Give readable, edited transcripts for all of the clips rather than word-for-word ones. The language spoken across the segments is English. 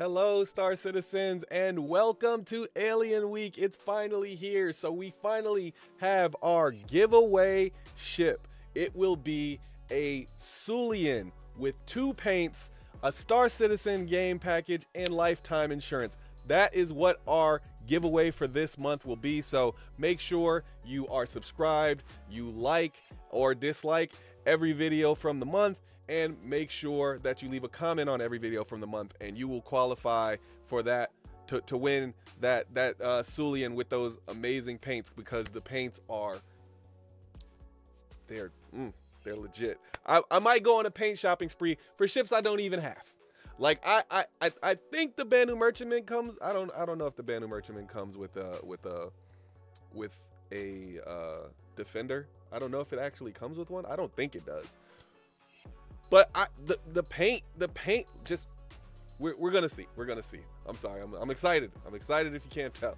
Hello, Star Citizens, and welcome to Alien Week. It's finally here, so we finally have our giveaway ship. It will be a Sulian with 2 paints, a Star Citizen game package, and lifetime insurance. That is what our giveaway for this month will be, so make sure you are subscribed, you like or dislike every video from the month, and make sure that you leave a comment on every video from the month, and you will qualify for that to win that Sulian with those amazing paints, because the paints are they're legit. I might go on a paint shopping spree for ships I don't even have. Like I think the Banu Merchantman comes. I don't know if the Banu Merchantman comes with a defender. I don't know if it actually comes with one. I don't think it does. But the paint just we're gonna see. I'm sorry. I'm excited. I'm excited if you can't tell.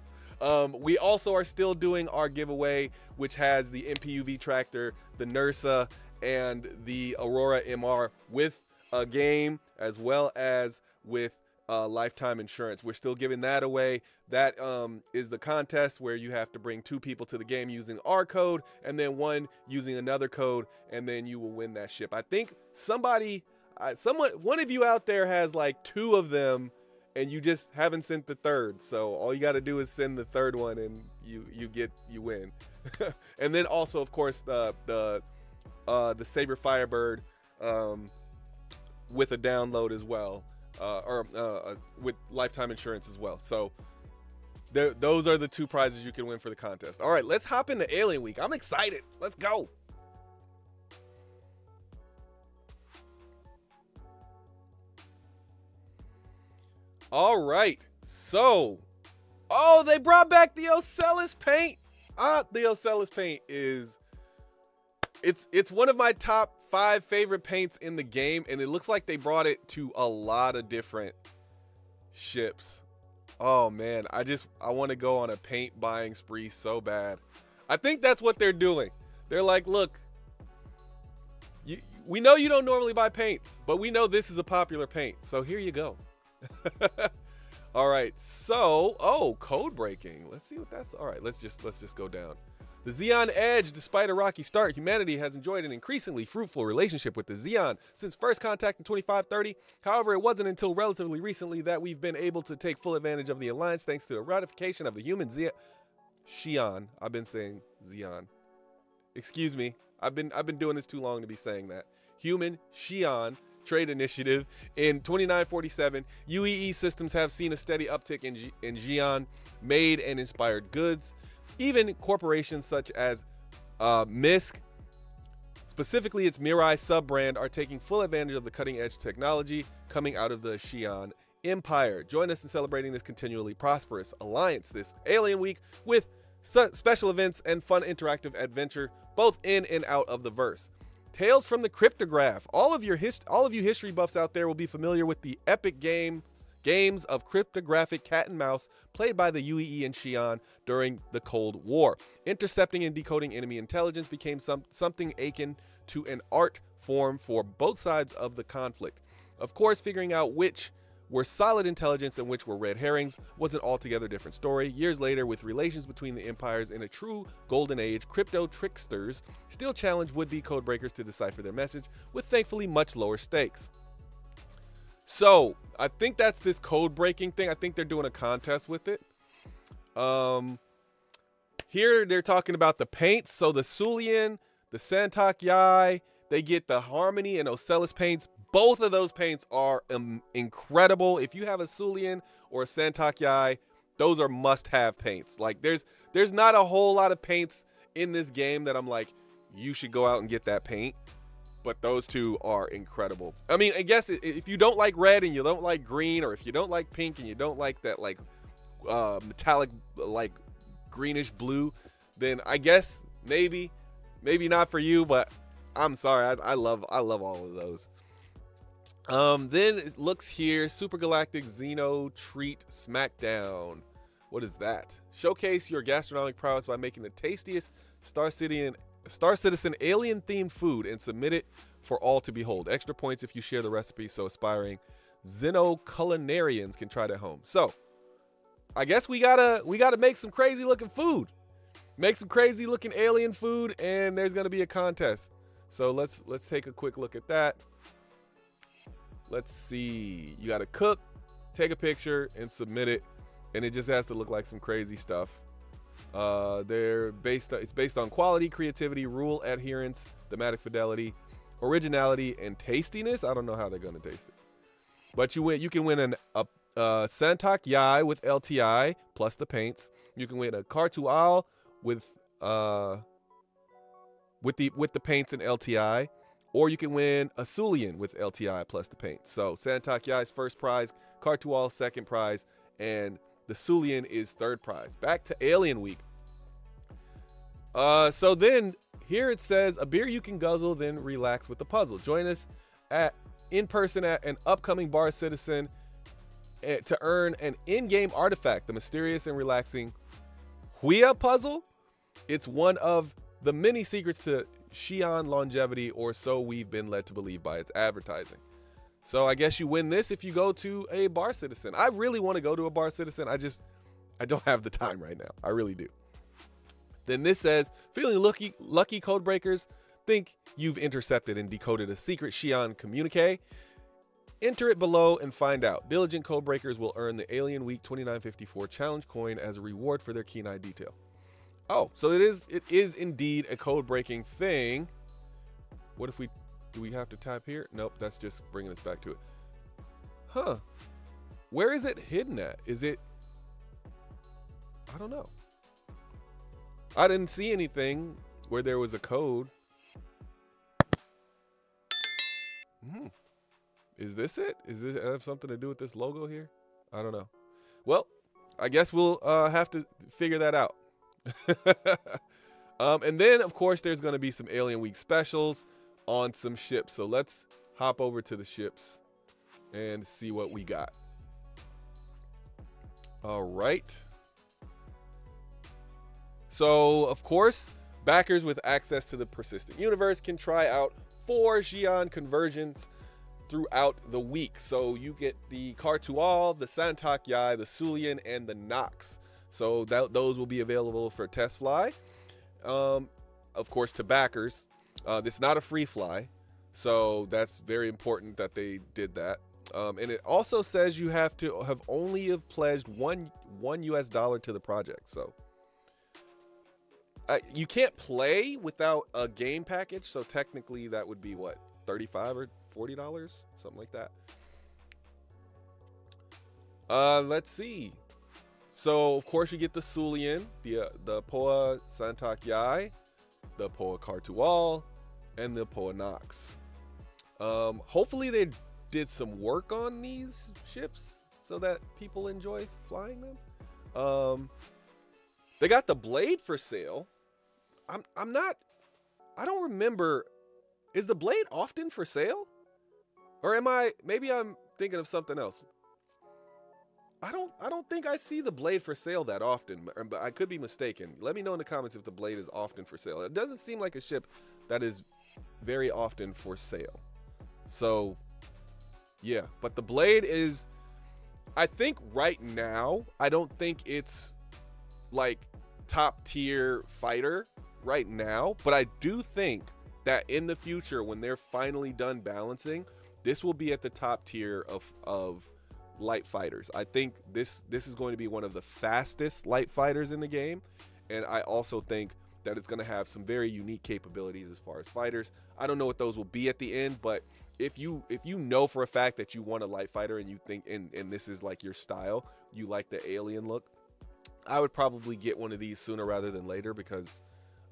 We also are still doing our giveaway, which has the MPUV tractor, the NERSA, and the Aurora MR with a game, as well as with lifetime insurance. We're still giving that away. That is the contest where you have to bring 2 people to the game using our code, and then 1 using another code, and then you will win that ship. I think one of you out there has like 2 of them, and you just haven't sent the 3rd. So all you got to do is send the 3rd one, and you win. And then also, of course, the Saber Firebird with a download as well. With lifetime insurance as well. So those are the 2 prizes you can win for the contest. All right, let's hop into Alien Week. I'm excited. Let's go. All right, so they brought back the Ocellus paint. The Ocellus paint is it's one of my top 5 favorite paints in the game, and it looks like they brought it to a lot of different ships. Oh man, I want to go on a paint buying spree so bad. I think that's what they're doing. They're like, look, we know you don't normally buy paints, but we know this is a popular paint, so here you go. All right, so code breaking. Let's see what that's. All right, let's just go down. The Xeon Edge, despite a rocky start, humanity has enjoyed an increasingly fruitful relationship with the Xeon since first contact in 2530. However, it wasn't until relatively recently that we've been able to take full advantage of the alliance thanks to the ratification of the human Xion. I've been saying Xeon. Excuse me. I've been doing this too long to be saying that. Human Xion trade initiative in 2947. UEE systems have seen a steady uptick in Xion made and inspired goods. Even corporations such as MISC, specifically its Mirai sub-brand, are taking full advantage of the cutting-edge technology coming out of the Xion Empire. Join us in celebrating this continually prosperous alliance this Alien Week with special events and fun interactive adventure, both in and out of the verse. Tales from the Cryptograph. All of you history buffs out there will be familiar with the epic games of cryptographic cat and mouse played by the UEE and Xion during the Cold War. Intercepting and decoding enemy intelligence became something akin to an art form for both sides of the conflict. Of course, figuring out which were solid intelligence and which were red herrings was an altogether different story. Years later, with relations between the empires in a true golden age, crypto tricksters still challenge would-be codebreakers to decipher their message with thankfully much lower stakes. So I think that's this code breaking thing. I think they're doing a contest with it. Here they're talking about the paints. So the Sulian, the Santak Yai, they get the Harmony and Ocellus paints. Both of those paints are incredible. If you have a Sulian or a Santak Yai, those are must-have paints. Like there's not a whole lot of paints in this game that I'm like, you should go out and get that paint. But those 2 are incredible. I mean, I guess if you don't like red and you don't like green, or if you don't like pink and you don't like that like metallic like greenish blue, then I guess maybe not for you. But I'm sorry, I love all of those. Then it looks here, Super Galactic Xeno Treat Smackdown. What is that? Showcase your gastronomic prowess by making the tastiest Star Citizen alien themed food and submit it for all to behold. Extra points if you share the recipe so aspiring Xenoculinarians can try it at home. So I guess we gotta make some crazy looking food. Make some crazy looking alien food, and there's gonna be a contest. So let's take a quick look at that. Let's see. You gotta cook, take a picture, and submit it, and it just has to look like some crazy stuff. It's based on quality, creativity, rule adherence, thematic fidelity, originality, and tastiness. I don't know how they're gonna taste it, but you can win a Santak Yai with LTI plus the paints. You can win a Cartual with the paints and LTI, or you can win a Sulian with LTI plus the paints. So Santak Yai is first prize, Cartual second prize, and the Sulian is third prize. Back to Alien Week. So then here it says a beer you can guzzle, then relax with the puzzle. Join us in person at an upcoming Bar Citizen to earn an in-game artifact, the mysterious and relaxing Huia puzzle. It's one of the many secrets to Xi'an longevity, or so we've been led to believe by its advertising. So I guess you win this if you go to a Bar Citizen. I really want to go to a Bar Citizen. I don't have the time right now. I really do. Then this says, feeling lucky code breakers? Think you've intercepted and decoded a secret Xi'an communique? Enter it below and find out. Diligent code breakers will earn the Alien Week 2954 challenge coin as a reward for their keen eye detail. Oh, so it is indeed a code breaking thing. What if do we have to type here? Nope, that's just bringing us back to it. Huh. Where is it hidden at? Is it, I don't know. I didn't see anything where there was a code. Is this it? Is this have something to do with this logo here? I don't know. Well, I guess we'll have to figure that out. And then, of course, there's going to be some Alien Week specials on some ships. So let's hop over to the ships and see what we got. All right. So, of course, backers with access to the persistent universe can try out 4 Xi'an conversions throughout the week. So you get the Cartual, the Santak Yai, the Sulian, and the Nox. So those will be available for test fly. Of course, to backers. This is not a free fly, so that's very important that they did that. And it also says you have to have only pledged one US dollar to the project. So you can't play without a game package. So technically that would be what, $35 or $40, something like that. Let's see. So of course you get the Sulian, the Poa Santak Yai, the Poa Cartual, and the Poa Nox. Hopefully they did some work on these ships so that people enjoy flying them. They got the blade for sale. I don't remember. Is the blade often for sale? Or maybe I'm thinking of something else. I don't think I see the blade for sale that often, but I could be mistaken. Let me know in the comments if the blade is often for sale. It doesn't seem like a ship that is very often for sale. So, yeah. But the blade is, I think right now, I don't think it's like top tier fighter right now, but I do think that in the future, when they're finally done balancing, this will be at the top tier of light fighters. I think this is going to be one of the fastest light fighters in the game, and I also think that it's going to have some very unique capabilities as far as fighters. I don't know what those will be at the end, but if you know for a fact that you want a light fighter and you think and this is like your style, you like the alien look, I would probably get one of these sooner rather than later, because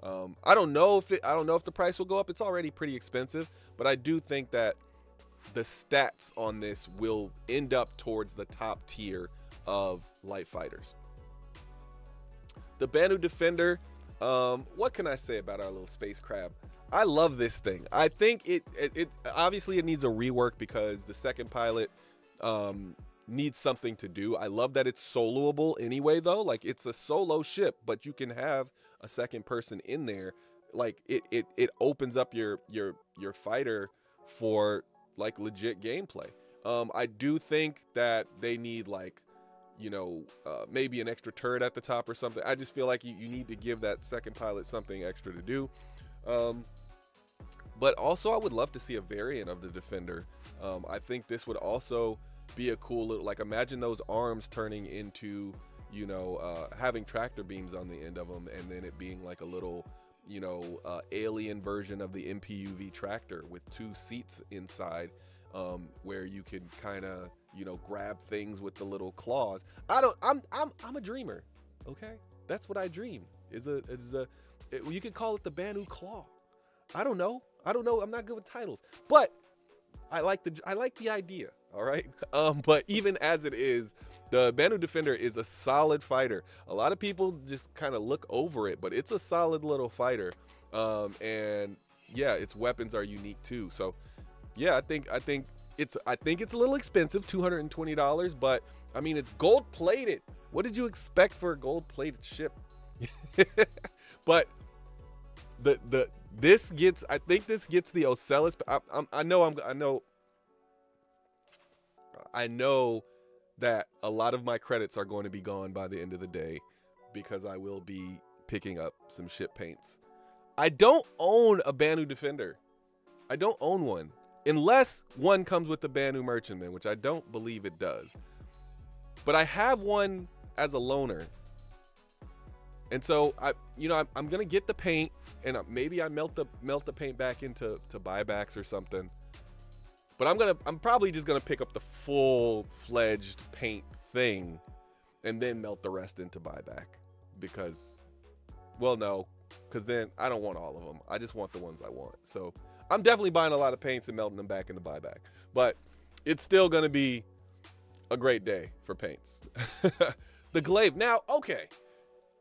I don't know if the price will go up. It's already pretty expensive, but I do think that the stats on this will end up towards the top tier of light fighters. The Banu Defender, what can I say about our little space crab? I love this thing. I think it obviously it needs a rework because the second pilot needs something to do. I love that it's soloable anyway, though. Like, it's a solo ship, but you can have a second person in there. Like, it opens up your fighter for like legit gameplay. I do think that they need like, maybe an extra turret at the top or something. I just feel like you need to give that second pilot something extra to do. But also I would love to see a variant of the Defender. I think this would also be a cool little, like, imagine those arms turning into, having tractor beams on the end of them, and then it being like a little, alien version of the MPUV tractor with 2 seats inside, where you can kind of, grab things with the little claws. I'm a dreamer. Okay. That's what I dream you could call it the Banu Claw. I don't know. I'm not good with titles, but I like the idea. All right. But even as it is, the Banu Defender is a solid fighter. A lot of people just kind of look over it, but it's a solid little fighter. And yeah, its weapons are unique too. So yeah, I think it's a little expensive, $220, but I mean, it's gold plated. What did you expect for a gold plated ship? But this gets the Ocellus. I know that a lot of my credits are going to be gone by the end of the day because I will be picking up some ship paints. I don't own a Banu Defender. I don't own one. Unless one comes with the Banu Merchantman, which I don't believe it does. But I have one as a loaner. And so I'm gonna get the paint, and maybe I melt the paint back into buybacks or something. But I'm probably just gonna pick up the full-fledged paint thing and then melt the rest into buyback. Because, well, no, because then I don't want all of them. I just want the ones I want. So I'm definitely buying a lot of paints and melting them back into buyback. But it's still gonna be a great day for paints. The glaive. Now, okay.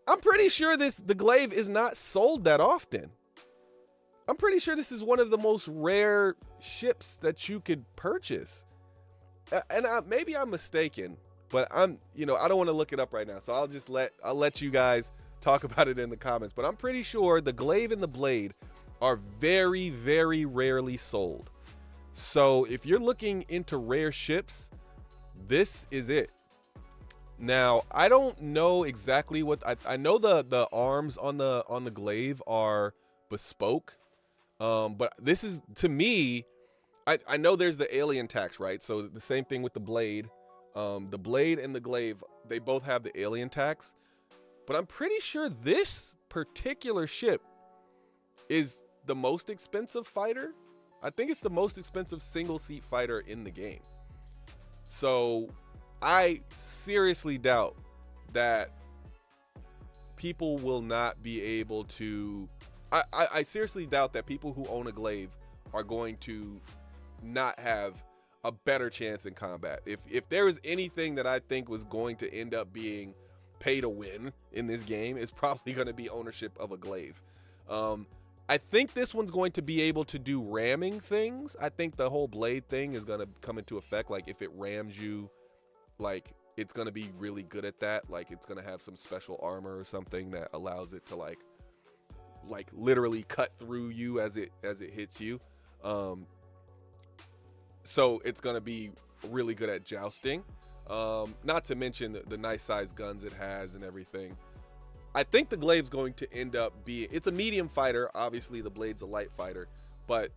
I'm pretty sure the glaive is not sold that often. I'm pretty sure this is one of the most rare ships that you could purchase. And maybe I'm mistaken, but I don't want to look it up right now. So I'll let you guys talk about it in the comments. But I'm pretty sure the glaive and the blade are very, very rarely sold. So if you're looking into rare ships, this is it. Now, I don't know exactly what I know the arms on the glaive are bespoke. But this is, to me, I know there's the alien tax, right? So the same thing with the blade. The blade and the glaive, they both have the alien tax. But I'm pretty sure this particular ship is the most expensive fighter. I think it's the most expensive single seat fighter in the game. So I seriously doubt that people will not be able to. I seriously doubt that people who own a glaive are going to not have a better chance in combat. If there is anything that I think was going to end up being pay to win in this game, it's probably going to be ownership of a glaive. I think this one's going to be able to do ramming things. I think the whole blade thing is going to come into effect. Like if it rams you, like it's going to be really good at that. Like it's going to have some special armor or something that allows it to like literally cut through you as it hits you. So it's going to be really good at jousting. Not to mention the nice sized guns it has and everything. I think the glaive's going to end up being, it's a medium fighter. Obviously the blade's a light fighter, but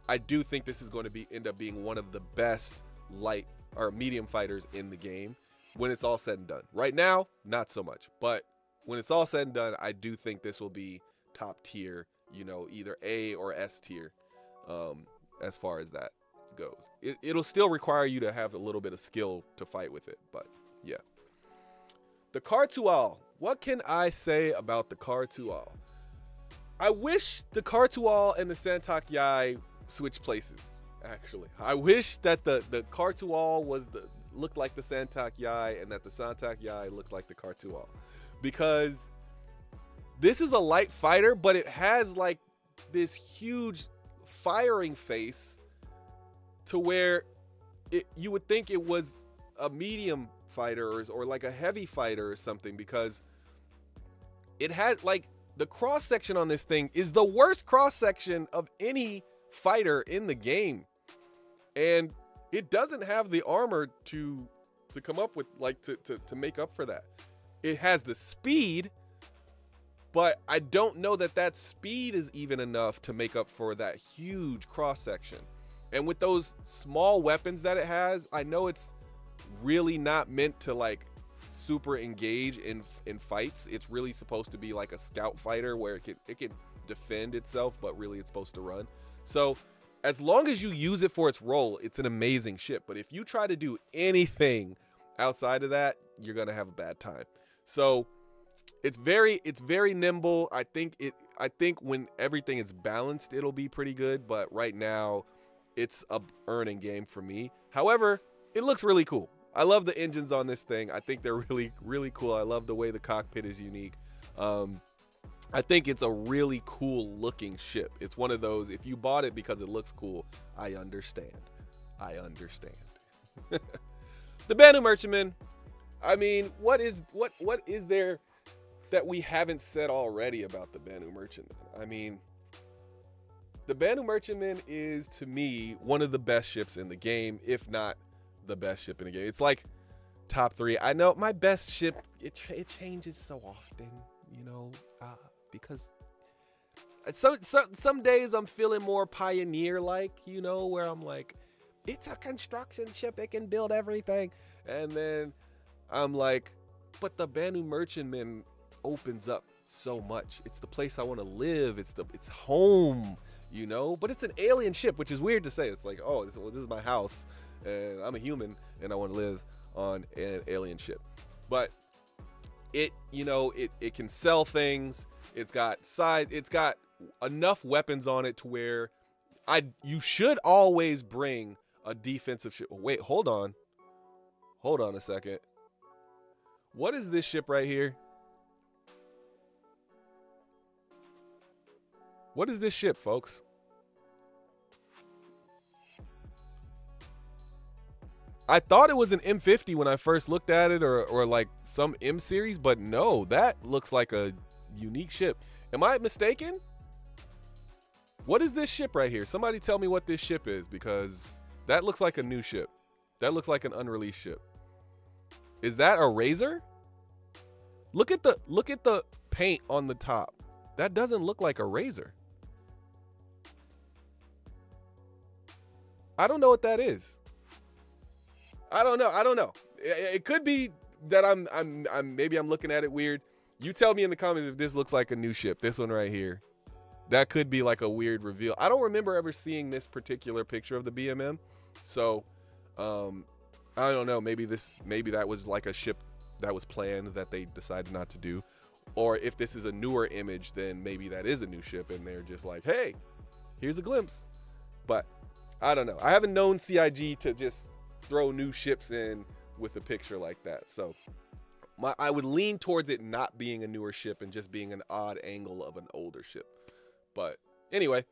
I do think this is going to end up being one of the best light or medium fighters in the game when it's all said and done. Right now, not so much, but when it's all said and done, I do think this will be top tier, either A or S tier, as far as that goes. It'll still require you to have a little bit of skill to fight with it, but yeah. The Cartual. What can I say about the Cartual? I wish the Cartual and the Santak Yai switched places, actually. I wish that the Cartual looked like the Santak Yai and that the Santak Yai looked like the Cartual. Because this is a light fighter, but it has like this huge firing face to where you would think it was a medium fighter or like a heavy fighter or something, because it had like the cross section on this thing is the worst cross section of any fighter in the game. And it doesn't have the armor to come up with, like, to make up for that. It has the speed, but I don't know that that speed is even enough to make up for that huge cross section. And with those small weapons that it has, I know it's really not meant to like super engage in fights. It's really supposed to be like a scout fighter where it can defend itself, but really it's supposed to run. So as long as you use it for its role, it's an amazing ship. But if you try to do anything outside of that, you're gonna have a bad time. So it's very nimble. I think when everything is balanced, it'll be pretty good. But right now, it's a earning game for me. However, it looks really cool. I love the engines on this thing. I think they're really, really cool. I love the way the cockpit is unique. I think it's a really cool looking ship. It's one of those, if you bought it because it looks cool, I understand. I understand. The Banu Merchantman. I mean, what is there that we haven't said already about the Banu Merchantman? I mean, the Banu Merchantman is, to me, one of the best ships in the game, if not the best ship in the game. It's like top 3. I know my best ship, it changes so often, you know, because some days I'm feeling more pioneer-like, you know, where I'm like, it's a construction ship, it can build everything. And then I'm like, but the Banu Merchantman opens up so much. It's the place I want to live. It's home, you know. But it's an alien ship, which is weird to say. It's like, oh, this is my house, and I'm a human, and I want to live on an alien ship. But it, you know, it can sell things. It's got size. It's got enough weapons on it to where you should always bring a defensive ship. Wait, hold on a second. What is this ship right here? What is this ship, folks? I thought it was an M50 when I first looked at it, or like some M series, but no, that looks like a unique ship. Am I mistaken? What is this ship right here? Somebody tell me what this ship is, because that looks like a new ship. That looks like an unreleased ship. Is that a Razor? Look at the paint on the top. That doesn't look like a Razor. I don't know what that is. I don't know. It could be that maybe I'm looking at it weird. You tell me in the comments if this looks like a new ship. This one right here. That could be like a weird reveal. I don't remember ever seeing this particular picture of the BMM. So, I don't know. Maybe that was like a ship that was planned that they decided not to do. Or if this is a newer image, then maybe that is a new ship and they're just like, hey, here's a glimpse. But I don't know. I haven't known CIG to just throw new ships in with a picture like that. So I would lean towards it not being a newer ship and just being an odd angle of an older ship. But anyway,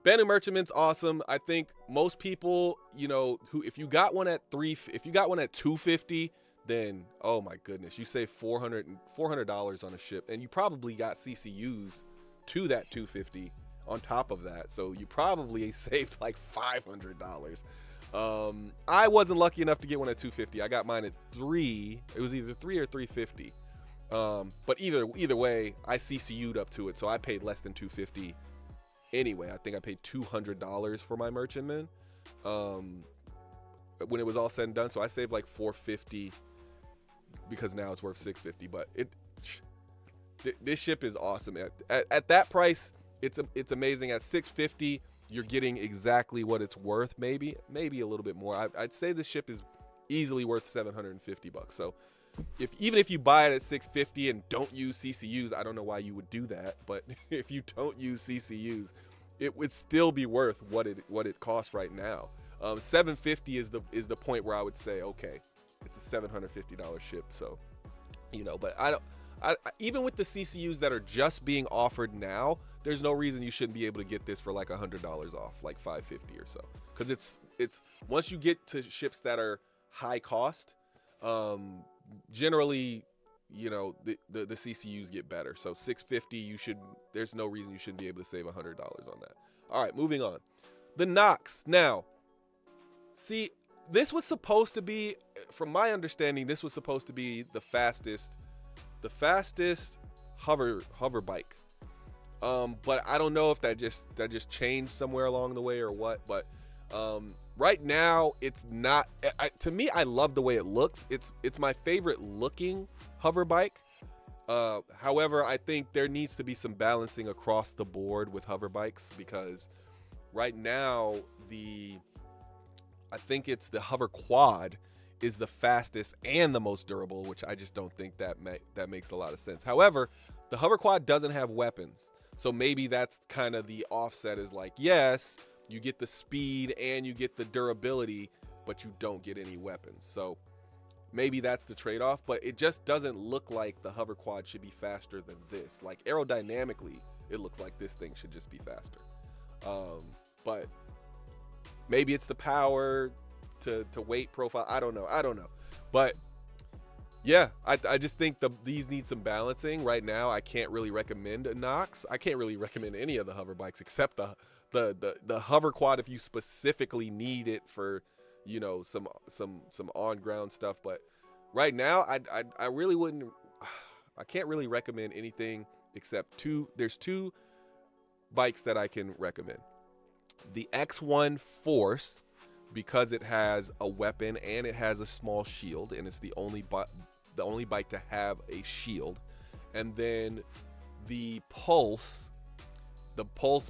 Banu Merchantman's awesome. I think most people, you know, if you got one at $250, then oh my goodness, you save $400 on a ship, and you probably got CCUs to that $250 on top of that, so you probably saved like $500. I wasn't lucky enough to get one at $250. I got mine at $3. It was either $3 or $350. But either way, I CCU'd up to it, so I paid less than $250 anyway. I think I paid $200 for my Merchantman when it was all said and done. So I saved like $450 because now it's worth $650. But this ship is awesome. At that price, it's amazing. At $650, you're getting exactly what it's worth. Maybe a little bit more. I'd say this ship is easily worth $750. So even if you buy it at $650 and don't use CCUs, I don't know why you would do that, but if you don't use CCUs, it would still be worth what it costs right now. $750 is the point where I would say, okay, it's a $750 ship. So, you know, but even with the CCUs that are just being offered now, there's no reason you shouldn't be able to get this for like $100 off, like $550 or so. Because it's once you get to ships that are high cost, generally, you know, the CCUs get better. So $650, there's no reason you shouldn't be able to save $100 on that. All right, moving on. The Nox. Now, see, this was supposed to be, from my understanding, this was supposed to be the fastest hover bike. But I don't know if that just changed somewhere along the way or what. But right now, it's not. To me, I love the way it looks. It's my favorite looking hover bike. However, I think there needs to be some balancing across the board with hover bikes, because right now I think it's the hover quad is the fastest and the most durable, which I just don't think that makes a lot of sense. However, the hover quad doesn't have weapons, so maybe that's kind of the offset, is like, yes, you get the speed and you get the durability, but you don't get any weapons. So maybe that's the trade-off, but it just doesn't look like the hover quad should be faster than this. Like, aerodynamically, it looks like this thing should just be faster. But maybe it's the power to weight profile. I don't know. But yeah, I just think these need some balancing. Right now, I can't really recommend a Nox. I can't really recommend any of the hover bikes except the hover quad if you specifically need it for, you know, some on ground stuff. But right now, I really wouldn't. I can't really recommend anything except there's two bikes that I can recommend. The X1 Force, because it has a weapon and it has a small shield, and it's the only bike to have a shield. And then the Pulse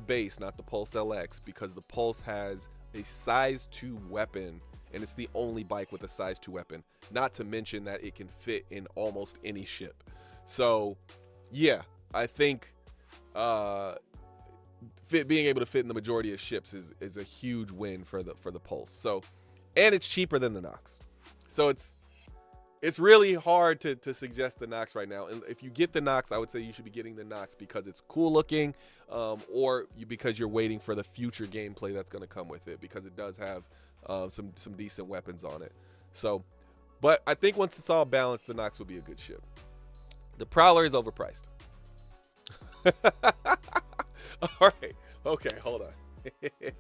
base, not the Pulse LX, because the Pulse has a size 2 weapon, and it's the only bike with a size 2 weapon. Not to mention that it can fit in almost any ship. So yeah, I think being able to fit in the majority of ships is a huge win for the Pulse. So, and it's cheaper than the Nox. So it's really hard to suggest the Nox right now. And if you get the Nox, I would say you should be getting the Nox because it's cool looking, or because you're waiting for the future gameplay that's going to come with it, because it does have some decent weapons on it. So, but I think once it's all balanced, the Nox will be a good ship. The Prowler is overpriced. All right. Okay, hold on. It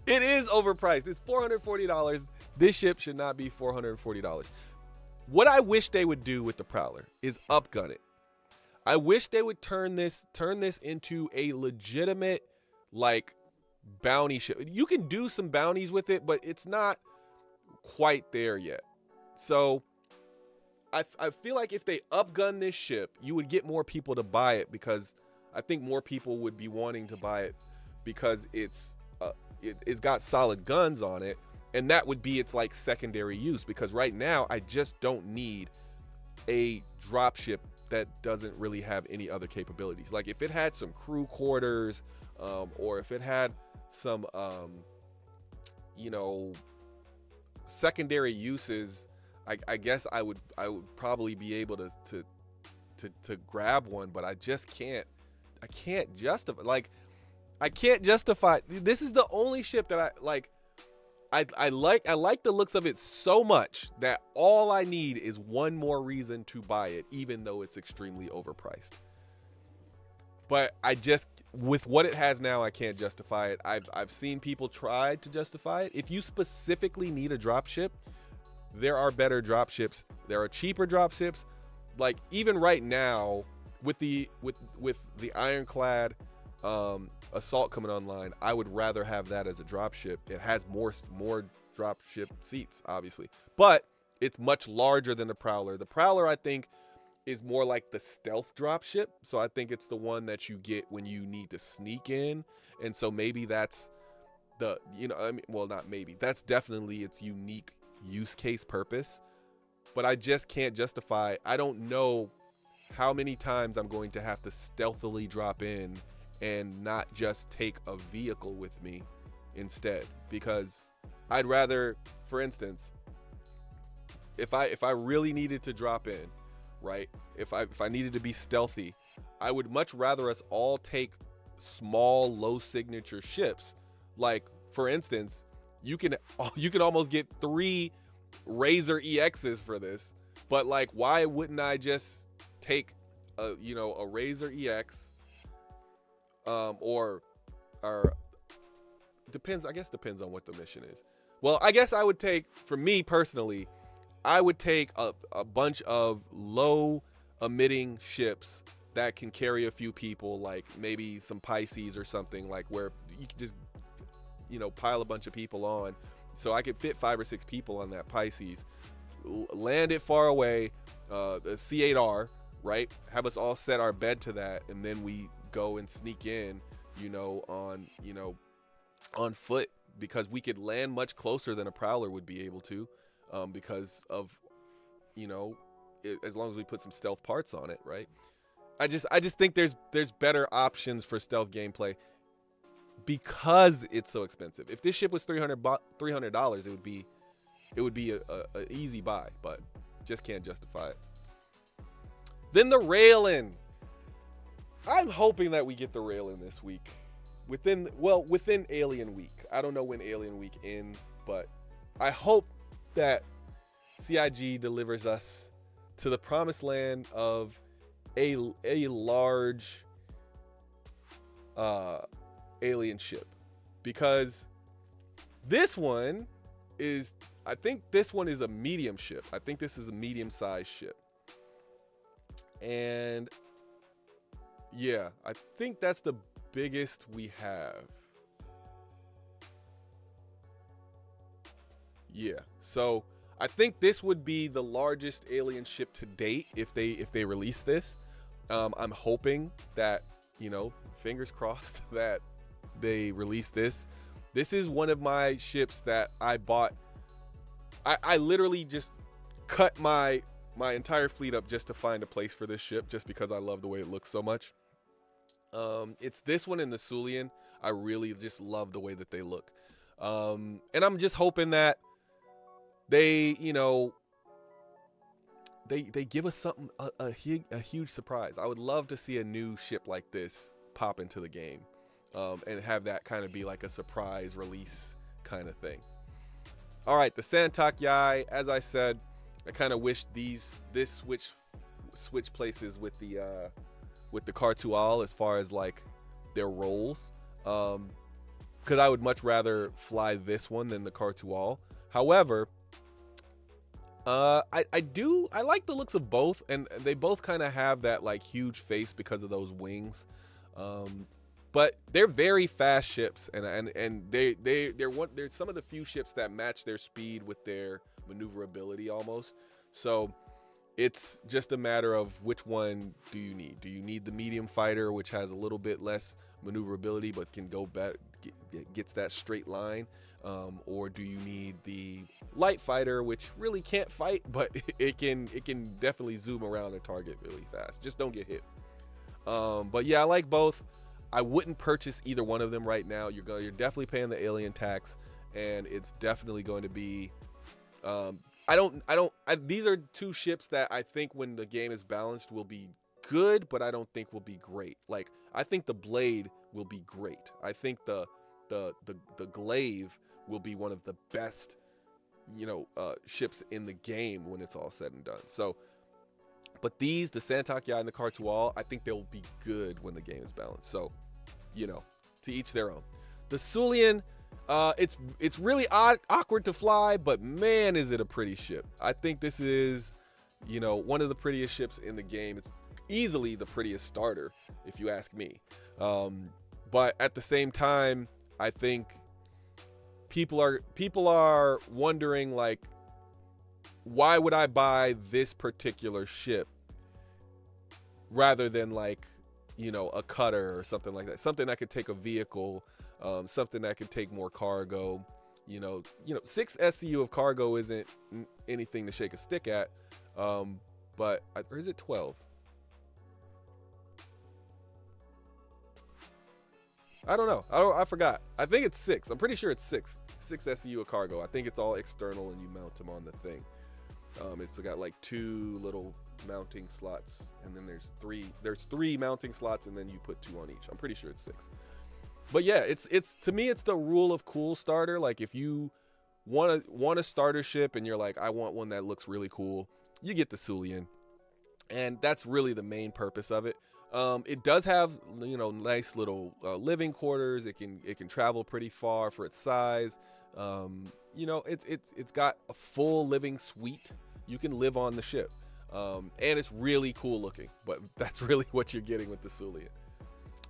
is overpriced. It's $440. This ship should not be $440. What I wish they would do with the Prowler is upgun it. I wish they would turn this into a legitimate, like, bounty ship. You can do some bounties with it, but it's not quite there yet. So I feel like if they upgun this ship, you would get more people to buy it, because I think more people would be wanting to buy it because it's got solid guns on it, and that would be its like secondary use. Because right now I just don't need a dropship that doesn't really have any other capabilities. Like if it had some crew quarters, or if it had some you know, secondary uses, I guess I would probably be able to grab one, but I just can't. I can't justify. This is the only ship that I like. I like the looks of it so much that all I need is one more reason to buy it, even though it's extremely overpriced. But I just, with what it has now, I can't justify it. I've seen people try to justify it. If you specifically need a dropship, there are better dropships. There are cheaper dropships. Like even right now, with the Ironclad Assault coming online, I would rather have that as a dropship. It has more dropship seats, obviously, but it's much larger than the Prowler. The Prowler, I think, is more like the stealth dropship. So I think it's the one that you get when you need to sneak in. And so maybe that's the, you know, I mean, well, not maybe, that's definitely its unique use case purpose. But I just can't justify. I don't know how many times I'm going to have to stealthily drop in and not just take a vehicle with me instead, because I'd rather, for instance, if I really needed to drop in, right, if I needed to be stealthy, I would much rather us all take small low signature ships. Like for instance, you can almost get 3 Razor EXs for this, but like why wouldn't I just take a, you know, a Razor EX, or depends, I guess depends on what the mission is. Well, I guess I would take, for me personally, I would take a bunch of low emitting ships that can carry a few people, like maybe some Pisces or something, like where you can just, you know, pile a bunch of people on. So I could fit 5 or 6 people on that Pisces, land it far away, the C8R, right? Have us all set our bed to that, and then we go and sneak in, on foot, because we could land much closer than a prowler would be able to, because of, as long as we put some stealth parts on it, right? I just think there's better options for stealth gameplay because it's so expensive. If this ship was $300, it would be a easy buy, but just can't justify it. Then the rail-in. I'm hoping that we get the rail-in this week. Within Alien Week. I don't know when Alien Week ends, but I hope that CIG delivers us to the promised land of a large alien ship, because this one is, I think this one is a medium ship. I think this is a medium-sized ship. And yeah, I think that's the biggest we have. Yeah, so I think this would be the largest alien ship to date if they release this. I'm hoping that, fingers crossed that they release this. This is one of my ships that I bought. I literally just cut my entire fleet up just to find a place for this ship, just because I love the way it looks so much. It's this one and the Sulian. I really just love the way that they look. And I'm just hoping that they give us something, a huge surprise. I would love to see a new ship like this pop into the game, and have that kind of be like a surprise release kind of thing. All right, the Santak Yai, as I said, I kind of wish this switch places with the Cartual as far as like their roles, because I would much rather fly this one than the Cartual. However, I like the looks of both, and they both kind of have that like huge face because of those wings. But they're very fast ships, and they're some of the few ships that match their speed with their maneuverability almost. So it's just a matter of which one do you need. Do you need the medium fighter, which has a little bit less maneuverability but can go back, gets that straight line, or do you need the light fighter, which really can't fight, but it can definitely zoom around a target really fast. Just don't get hit. But yeah, I like both. I wouldn't purchase either one of them right now. You're definitely paying the alien tax, and it's definitely going to be. These are two ships that I think when the game is balanced will be good, but I don't think will be great. Like, I think the Blade will be great. I think the Glaive will be one of the best, ships in the game when it's all said and done. So, but the Santak Yai and the Cartual, I think they'll be good when the game is balanced. So, to each their own. The Sulian, it's really awkward to fly, but man, is it a pretty ship. I think this is, one of the prettiest ships in the game. It's easily the prettiest starter, if you ask me. But at the same time, I think people are wondering, like, why would I buy this particular ship rather than like, a cutter or something like that, something that could take a vehicle, something that could take more cargo. 6 SCU of cargo isn't anything to shake a stick at, but or is it 12? I don't know. I forgot. I think it's 6. I'm pretty sure it's 6 SCU of cargo. I think it's all external and you mount them on the thing. It's got like 2 little mounting slots, and then there's 3 mounting slots, and then you put 2 on each. I'm pretty sure it's 6. But yeah, it's to me, it's the rule of cool starter. Like, if you want a starter ship and you're like, I want one that looks really cool, you get the Sulian, and that's really the main purpose of it. It does have, nice little living quarters. It can travel pretty far for its size. You know, it's got a full living suite. You can live on the ship, and it's really cool looking. But that's really what you're getting with the Sulian.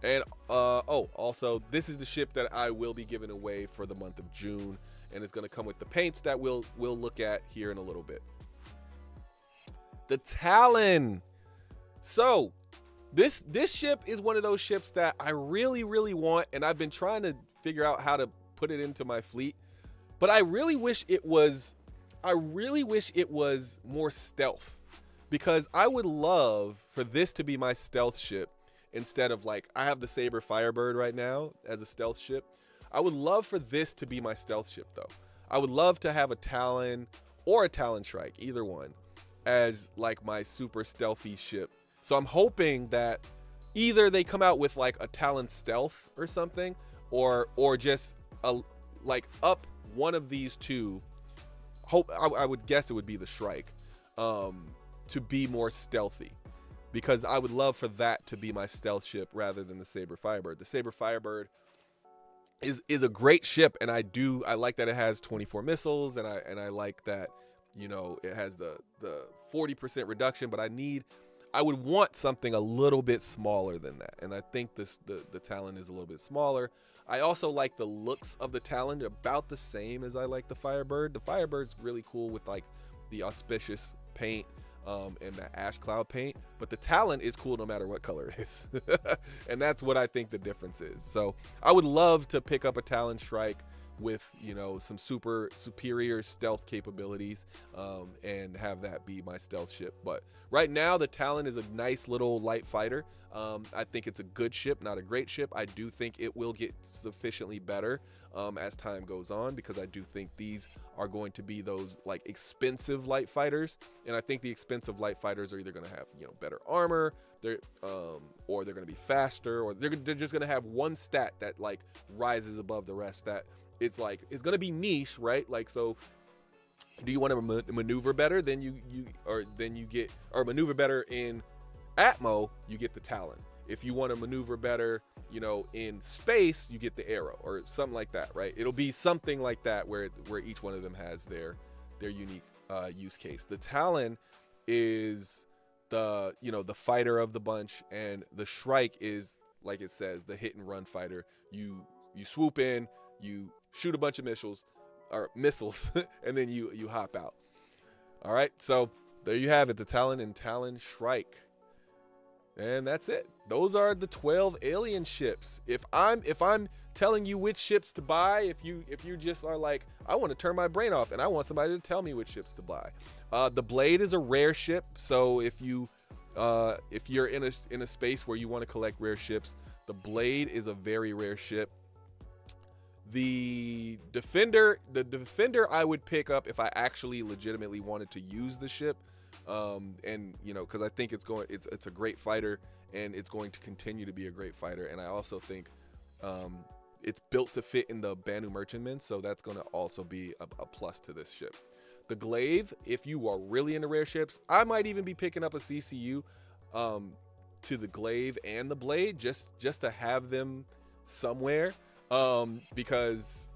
And oh, also, this is the ship that I will be giving away for the month of June, and it's going to come with the paints that we'll look at here in a little bit. The Talon. So this ship is one of those ships that I really want, and I've been trying to figure out how to put it into my fleet, but I really wish it was more stealth, because I would love for this to be my stealth ship instead of, like, I have the Saber Firebird right now as a stealth ship. I would love for this to be my stealth ship, though. I would love to have a Talon or a Talon Shrike, either one, as like my super stealthy ship. So I'm hoping that either they come out with like a Talon Stealth or something, or just like up one of these two. I would guess it would be the Shrike, to be more stealthy, because I would love for that to be my stealth ship rather than the Saber Firebird. The Saber Firebird is a great ship, and I like that it has 24 missiles, and I like that, you know, it has the 40% reduction, but I would want something a little bit smaller than that, and I think the Talon is a little bit smaller. I also like the looks of the Talon about the same as I like the Firebird. The Firebird's really cool with like the auspicious paint and the ash cloud paint, but the Talon is cool no matter what color it is. And that's what I think the difference is. So I would love to pick up a Talon Shrike with, you know, some superior stealth capabilities, and have that be my stealth ship. But right now the Talon is a nice little light fighter. I think it's a good ship, not a great ship. I do think it will get sufficiently better as time goes on, because I do think these are going to be those like expensive light fighters, and I think the expensive light fighters are either going to have, you know, better armor, or they're going to be faster, or they're just going to have one stat that like rises above the rest, that it's like it's going to be niche, right? Like, so do you want to maneuver better? Then you get, or maneuver better in Atmo, you get the Talon. If you want to maneuver better, you know, in space, you get the Arrow, or something like that, right? It'll be something like that where each one of them has their unique use case. The Talon is the, you know, the fighter of the bunch, and the Shrike is, like it says, the hit and run fighter. You swoop in, you shoot a bunch of missiles, and then you hop out. All right, so there you have it, the Talon and Talon Shrike. And that's it. Those are the 12 alien ships. If I'm telling you which ships to buy, if you just are like, I want to turn my brain off and I want somebody to tell me which ships to buy. The Blade is a rare ship, so if you're in a space where you want to collect rare ships, the Blade is a very rare ship. The Defender I would pick up if I actually legitimately wanted to use the ship. And you know, because I think it's a great fighter, and it's going to continue to be a great fighter. And I also think it's built to fit in the Banu Merchantman, so that's going to also be a plus to this ship. The Glaive, if you are really into rare ships, I might even be picking up a CCU to the Glaive and the Blade, just to have them somewhere, because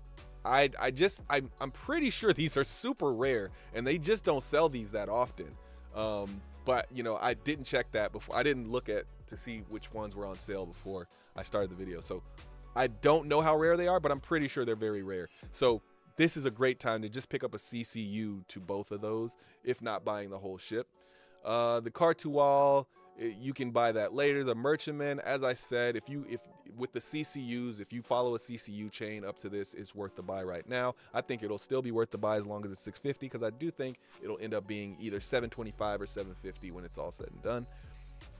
I'm pretty sure these are super rare, and they just don't sell these that often. But you know, I didn't check that before. I didn't look to see which ones were on sale before I started the video. So I don't know how rare they are, but I'm pretty sure they're very rare. So this is a great time to just pick up a CCU to both of those, if not buying the whole ship. The Cartual, you can buy that later. The Merchantman, as I said, if with the CCUs, if you follow a CCU chain up to this, it's worth the buy right now. I think it'll still be worth the buy as long as it's 650, because I do think it'll end up being either 725 or 750 when it's all said and done.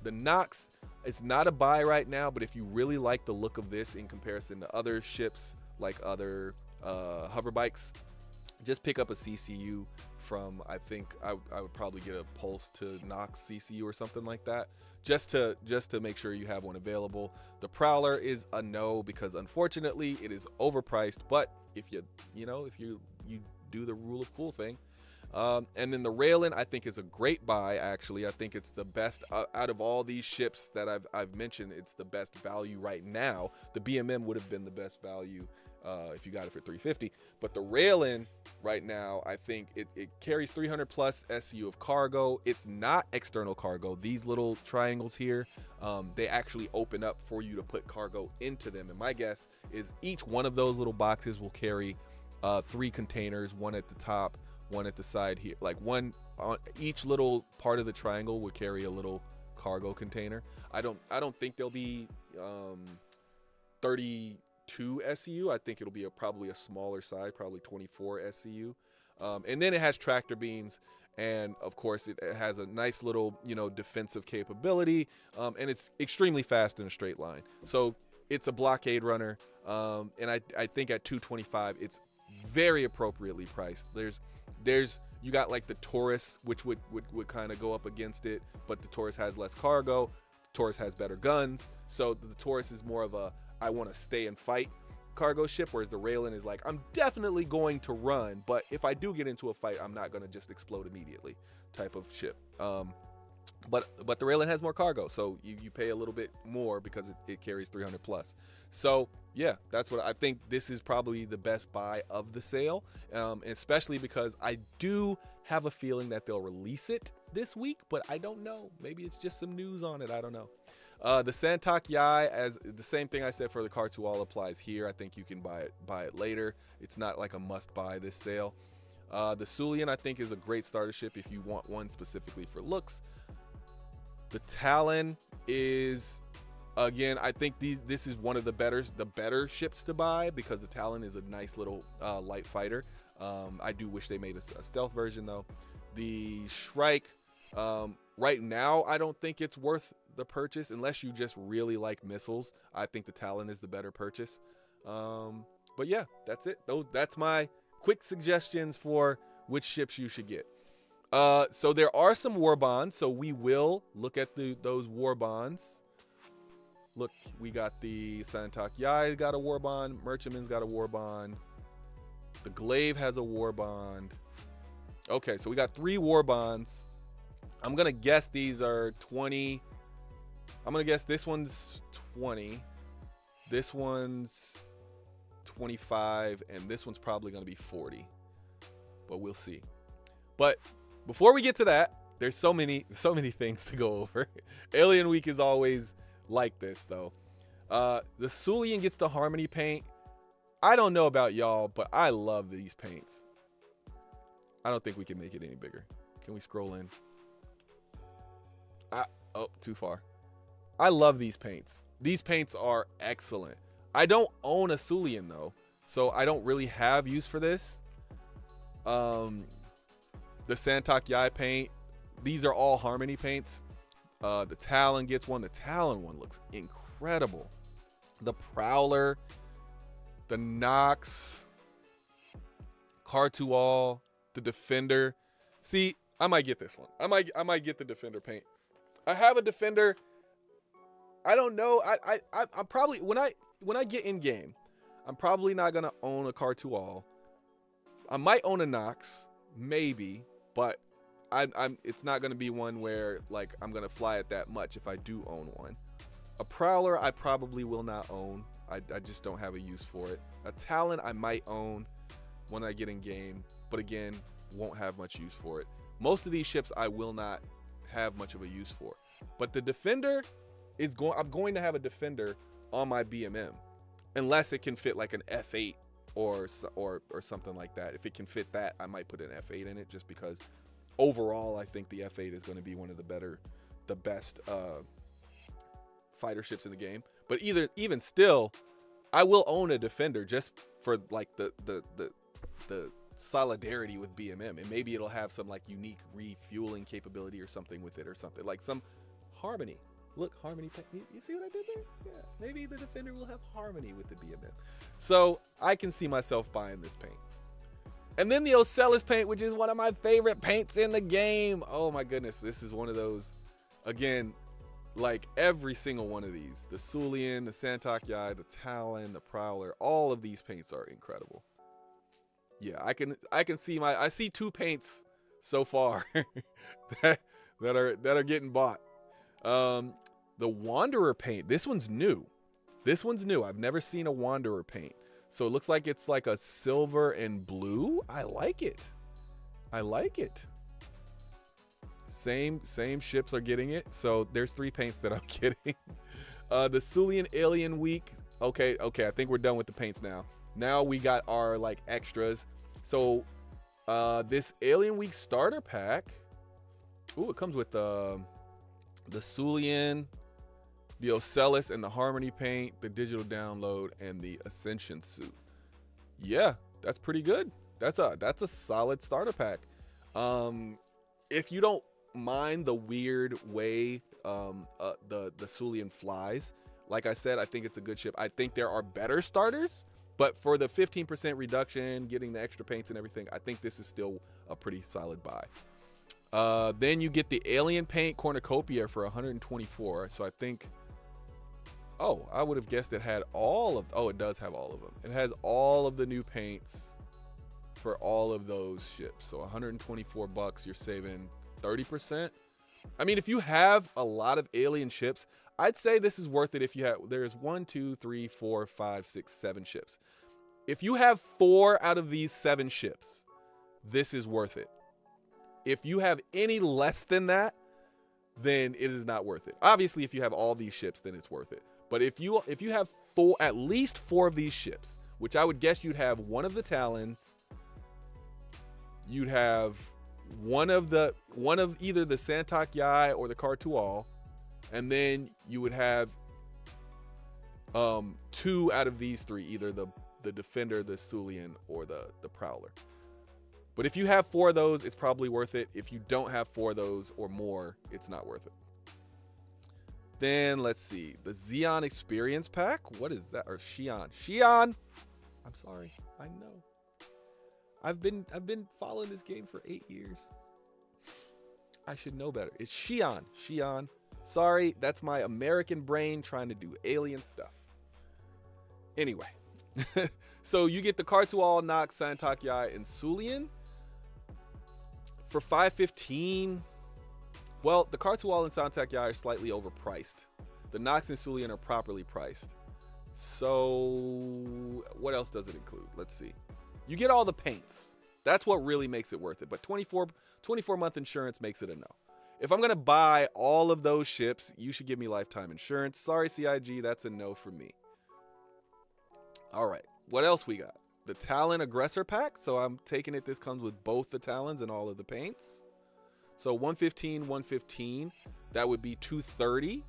The Nox, it's not a buy right now, but if you really like the look of this in comparison to other ships, like other hover bikes, just pick up a CCU from, I think I would probably get a Pulse to Nox CCU or something like that, just to make sure you have one available. The Prowler is a no, because unfortunately it is overpriced, but if you do the rule of cool thing. And then the Raelin, I think, is a great buy. Actually, I think it's the best out of all these ships that I've mentioned. It's the best value right now. The BMM would have been the best value if you got it for 350. But the railing right now, I think it carries 300 plus SU of cargo. It's not external cargo. These little triangles here, they actually open up for you to put cargo into them. And my guess is each one of those little boxes will carry 3 containers, one at the top, one at the side here. Like one on each little part of the triangle will carry a little cargo container. I don't think there'll be 32 SCU. I think it'll be probably a smaller side, probably 24 SCU. And then it has tractor beams, and of course it has a nice little, you know, defensive capability, and it's extremely fast in a straight line. So it's a blockade runner, and I think at 225 it's very appropriately priced. There's you got like the Taurus, which would kind of go up against it, but the Taurus has less cargo. The Taurus has better guns, so the Taurus is more of a I want to stay and fight cargo ship, whereas the Raylan is like, I'm definitely going to run, but if I do get into a fight, I'm not going to just explode immediately type of ship. But the Raylan has more cargo, so you pay a little bit more because it carries 300 plus. So yeah, that's what I think. This is probably the best buy of the sale, especially because I do have a feeling that they'll release it this week, but I don't know. Maybe it's just some news on it. I don't know. The Santok Yai, as the same thing I said for the Cartual applies here. I think you can buy it later. It's not like a must buy this sale. The Sulian I think is a great starter ship if you want one specifically for looks. The Talon is, again, I think this is one of the better ships to buy because the Talon is a nice little light fighter. I do wish they made a stealth version though. The Shrike, right now I don't think it's worth the purchase unless you just really like missiles. I think the Talon is the better purchase. But yeah, that's it. That's my quick suggestions for which ships you should get. So there are some war bonds, so we will look at those war bonds. Look, we got the Santok Yai got a war bond, Merchantman's got a war bond, the Glaive has a war bond. Okay, so we got 3 war bonds. I'm gonna guess these are 20. I'm gonna guess this one's 20, this one's 25, and this one's probably gonna be 40, but we'll see. But before we get to that, there's so many things to go over. Alien Week is always like this though. The Sulian gets the Harmony paint. I don't know about y'all, but I love these paints. I don't think we can make it any bigger. Can we scroll in? Oh, too far. I love these paints. These paints are excellent. I don't own a Sulian though, so I don't really have use for this. The Santok Yai paint, these are all Harmony paints. The Talon gets one. The Talon one looks incredible. The Prowler, the Nox, Cartual, the Defender. See, I might get this one. I might get the Defender paint. I have a Defender. I don't know. I'm probably when I get in game, I'm probably not gonna own a Cartual. I might own a Nox, maybe, but it's not gonna be one where like I'm gonna fly it that much if I do own one. A Prowler I probably will not own. I just don't have a use for it. A Talon I might own when I get in game, but again, won't have much use for it. Most of these ships I will not have much of a use for. But the Defender is I'm going to have a Defender on my BMM unless it can fit like an F8 or something like that. If it can fit that, I might put an F8 in it just because overall I think the F8 is going to be one of the best fighter ships in the game. But even still, I will own a Defender just for like the solidarity with BMM, and maybe it'll have some like unique refueling capability or something with it, or something like some Harmony. Look, Harmony. You see what I did there? Yeah, maybe the Defender will have Harmony with the BMM. So I can see myself buying this paint. And then the Ocellus paint, which is one of my favorite paints in the game. Oh my goodness, this is one of those. Again, like every single one of these, the Sulian, the Santok Yai, the Talon, the Prowler, all of these paints are incredible. Yeah, I can see I see 2 paints so far that are getting bought. The Wanderer paint, this one's new. I've never seen a Wanderer paint. So it looks like it's like a silver and blue. I like it. I like it. Same ships are getting it. So there's 3 paints that I'm getting. The Sulian Alien Week. Okay, I think we're done with the paints now. Now we got our like extras. So this Alien Week starter pack. Ooh, it comes with the Sulian, the Ocellus and the Harmony paint, the digital download, and the Ascension suit. Yeah, that's pretty good. That's a solid starter pack. If you don't mind the weird way the Sulian flies, like I said, I think it's a good ship. I think there are better starters, but for the 15% reduction, getting the extra paints and everything, I think this is still a pretty solid buy. Then you get the Alien Paint Cornucopia for 124. So I think, oh, I would have guessed it had all of, oh, it does have all of them. It has all of the new paints for all of those ships. So 124 bucks, you're saving 30%. I mean, if you have a lot of alien ships, I'd say this is worth it. If you have, there's 1, 2, 3, 4, 5, 6, 7 ships. If you have 4 out of these 7 ships, this is worth it. If you have any less than that, then it is not worth it. Obviously, if you have all these ships, then it's worth it. But if you have at least 4 of these ships, which I would guess you'd have one of the Talons, you'd have one of either the Santak Yai or the Kartual, and then you would have 2 out of these 3, either the Defender, the Sulian, or the Prowler. But if you have 4 of those, it's probably worth it. If you don't have 4 of those or more, it's not worth it. Then let's see, the Xeon Experience Pack. What is that? Or Xion? I'm sorry. I know. I've been following this game for 8 years. I should know better. It's Xion. Sorry, that's my American brain trying to do alien stuff. Anyway, so you get the Kartual, Nox, Santak Yai, and Sulian for $515. Well, the Kartual and Santak Yai are slightly overpriced. The Nox and Sulian are properly priced. So what else does it include? Let's see. You get all the paints. That's what really makes it worth it. But 24-month insurance makes it a no. If I'm going to buy all of those ships, you should give me lifetime insurance. Sorry, CIG, that's a no for me. All right. What else we got? The Talon Aggressor Pack. So I'm taking it. This comes with both the Talons and all of the paints. So 115. That would be 230.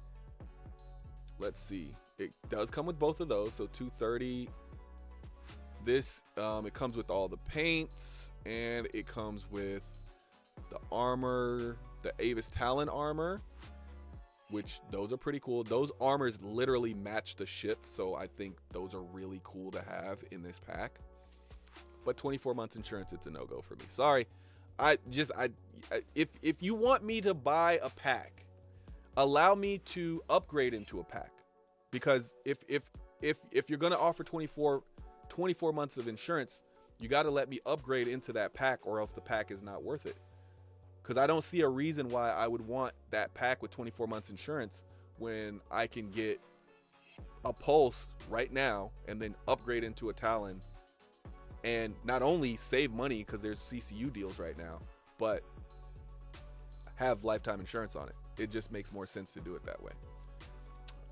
Let's see. It does come with both of those. So 230. This, it comes with all the paints, and it comes with the armor, the Avis Talon armor, which those are pretty cool. Those armors literally match the ship, so I think those are really cool to have in this pack. But 24 months insurance, it's a no-go for me. Sorry. If you want me to buy a pack, allow me to upgrade into a pack, because if you're going to offer 24 months of insurance, you got to let me upgrade into that pack, or else the pack is not worth it. Because I don't see a reason why I would want that pack with 24 months insurance when I can get a Pulse right now and then upgrade into a Talon, and not only save money because there's CCU deals right now, but have lifetime insurance on it. It just makes more sense to do it that way.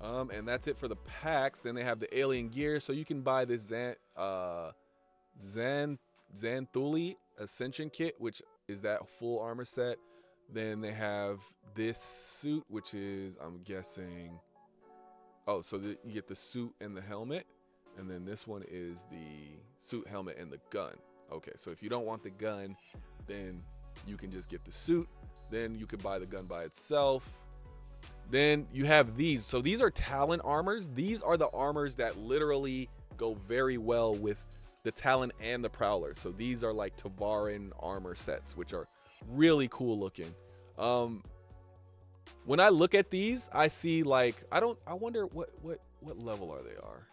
And that's it for the packs. Then they have the alien gear, so you can buy this Xanthuli Ascension kit, which is that full armor set. Then they have this suit, which is, I'm guessing, oh, so you get the suit and the helmet, and then this one is the suit, helmet, and the gun. Okay, so if you don't want the gun, then you can just get the suit. Then you could buy the gun by itself. Then you have these. So these are Talon armors. These are the armors that literally go very well with the Talon and the Prowler. So these are like Tavaran armor sets, which are really cool looking. When I look at these, I see like, I wonder what level they are.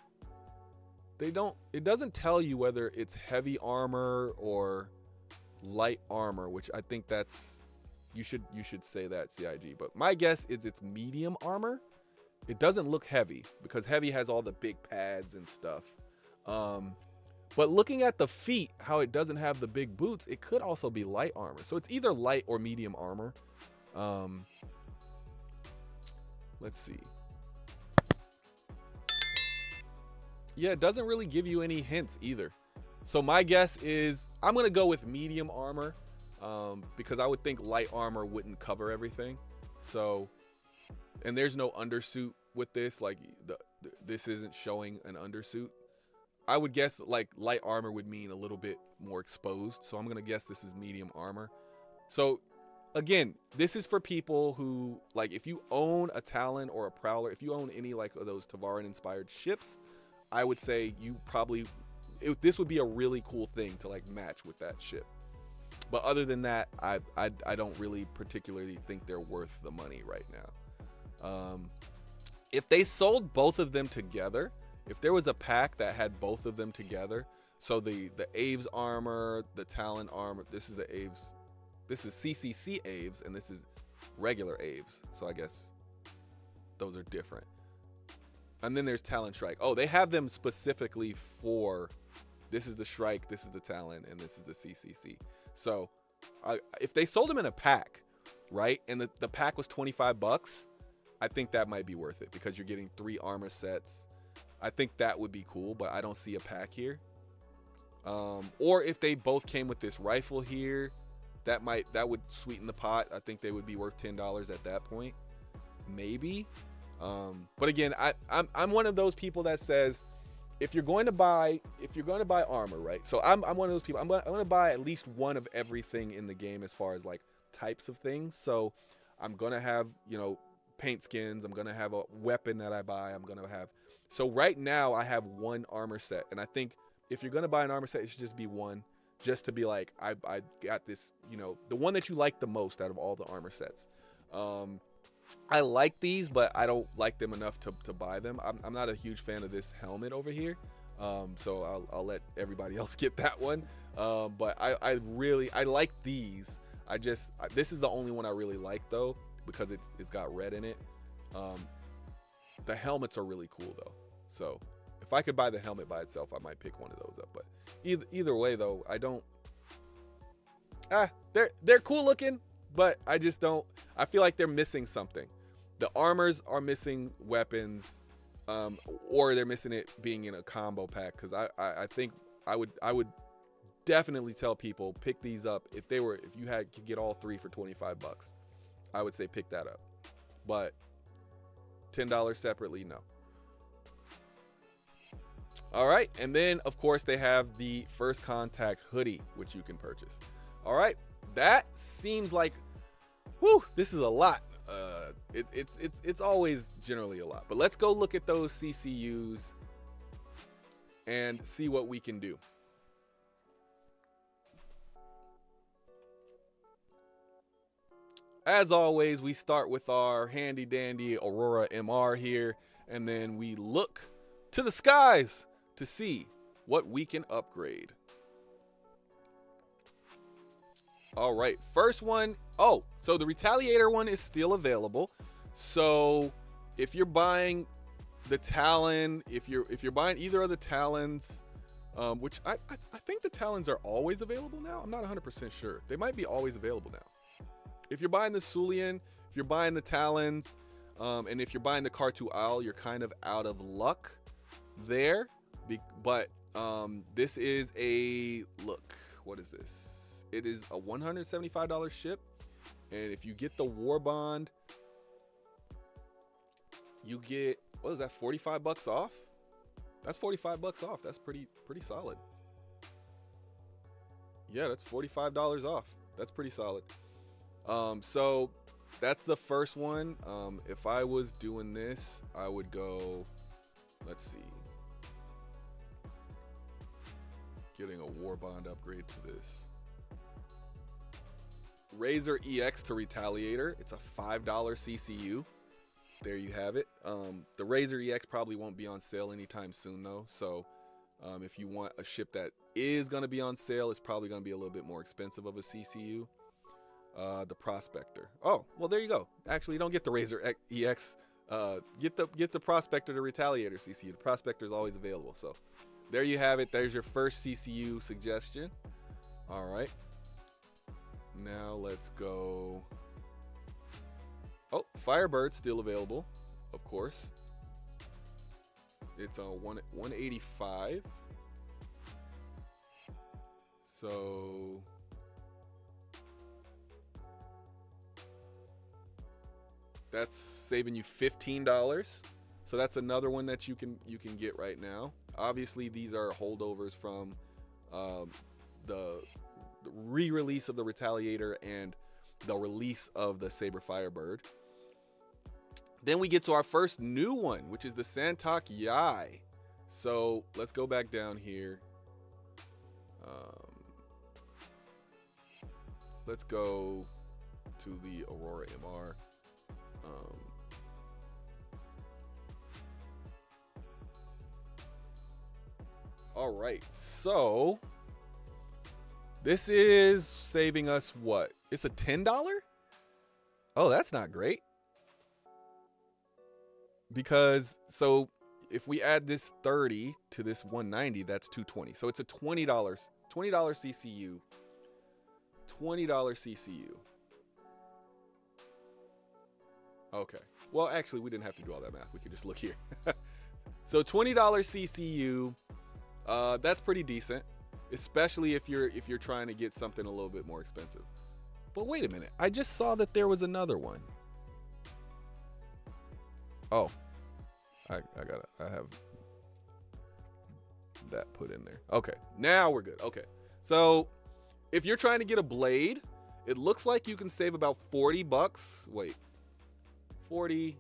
It doesn't tell you whether it's heavy armor or light armor, which I think that's, you should say that, CIG, but my guess is it's medium armor. It doesn't look heavy, because heavy has all the big pads and stuff. But looking at the feet, how it doesn't have the big boots, it could also be light armor. So it's either light or medium armor. Let's see. Yeah, it doesn't really give you any hints either. So my guess is I'm going to go with medium armor because I would think light armor wouldn't cover everything. So, and there's no undersuit with this. Like this isn't showing an undersuit. I would guess like light armor would mean a little bit more exposed. So I'm going to guess this is medium armor. So again, this is for people who, like, if you own a Talon or a Prowler, if you own any like of those Tavaran inspired ships, I would say you probably, this would be a really cool thing to like match with that ship. But other than that, I don't really particularly think they're worth the money right now. If they sold both of them together, if there was a pack that had both of them together, so the Aves armor, the Talon armor, this is the Aves, this is CCC Aves, and this is regular Aves. So I guess those are different. And then there's Talon Shrike. Oh, they have them specifically for, this is the Shrike, this is the Talon, and this is the CCC. So if they sold them in a pack, right, and the pack was 25 bucks, I think that might be worth it because you're getting 3 armor sets. I think that would be cool, but I don't see a pack here. Or if they both came with this rifle here, that would sweeten the pot. I think they would be worth $10 at that point, maybe. But again, I'm one of those people that says, if you're going to buy armor, right? So I'm one of those people. I'm going to buy at least one of everything in the game as far as like types of things. So I'm going to have, you know, paint skins. I'm going to have a weapon that I buy. I'm going to have. So right now I have 1 armor set, and I think if you're going to buy an armor set, it should just be 1, just to be like, I got this, you know, the one that you like the most out of all the armor sets. I like these, but I don't like them enough to buy them. I'm not a huge fan of this helmet over here. So I'll let everybody else get that one. But I like these. This is the only one I really like though, because it's got red in it. The helmets are really cool though. So if I could buy the helmet by itself, I might pick one of those up. But either way though, I don't. They're cool looking, but I just don't. I feel like they're missing something. The armors are missing weapons, or they're missing it being in a combo pack. Because I think I would definitely tell people pick these up if you could get all 3 for 25 bucks. I would say pick that up, but $10 separately, no. All right, and then of course they have the First Contact hoodie, which you can purchase. All right, that seems like, whew, this is a lot. It's always generally a lot, but let's go look at those CCUs and see what we can do. As always, we start with our handy dandy Aurora MR here, and then we look to the skies to see what we can upgrade. All right, first one. Oh, so the Retaliator one is still available. So if you're buying the Talon, if you're buying either of the Talons, which I think the Talons are always available now. I'm not 100% sure. They might be always available now. If you're buying the Sulian, if you're buying the Talons, and if you're buying the Cartu Owl, you're kind of out of luck there. But this is a, look, what is this? It is a $175 ship. And if you get the War Bond, you get, what is that, 45 bucks off? That's 45 bucks off. That's pretty solid. Yeah, that's $45 off. That's pretty solid. So that's the first one. If I was doing this, I would go, let's see, getting a War Bond upgrade to this. Razor EX to Retaliator. It's a $5 CCU. There you have it. The Razor EX probably won't be on sale anytime soon though. So if you want a ship that is going to be on sale, it's probably going to be a little bit more expensive of a CCU. The Prospector. Oh, well, there you go. Actually, you don't get the Razor EX. Get the Prospector to Retaliator CCU. The Prospector is always available. So there you have it. There's your first CCU suggestion. All right. Now let's go. Oh, Firebird still available, of course. It's on 185. So that's saving you $15. So that's another one that you can get right now. Obviously, these are holdovers from the re-release of the Retaliator and the release of the Saber Firebird. Then we get to our first new one, which is the Santok Yai. So let's go back down here. Let's go to the Aurora MR. All right, so this is saving us what? It's a $10? Oh, that's not great. Because, so if we add this 30 to this 190, that's 220. So it's a $20 CCU. $20 CCU. Okay. Well, actually, we didn't have to do all that math. We could just look here. So $20 CCU. That's pretty decent, especially if you're trying to get something a little bit more expensive. But wait a minute, I just saw that there was another one. Oh, I have that put in there. Okay, now we're good. Okay, so if you're trying to get a blade, it looks like you can save about $40. Wait, 40,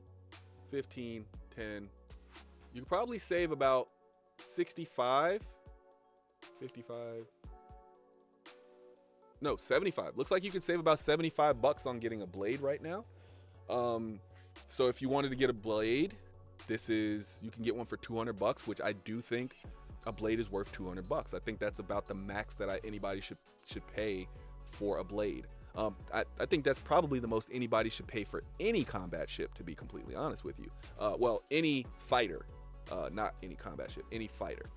15, 10. You could probably save about 65, 55, no, 75. Looks like you can save about $75 on getting a blade right now. So if you wanted to get a blade, you can get one for $200, which I do think a blade is worth $200. I think that's about the max that anybody should pay for a blade. I think that's probably the most anybody should pay for any combat ship, to be completely honest with you. Well, any fighter. Not any combat ship, any fighter.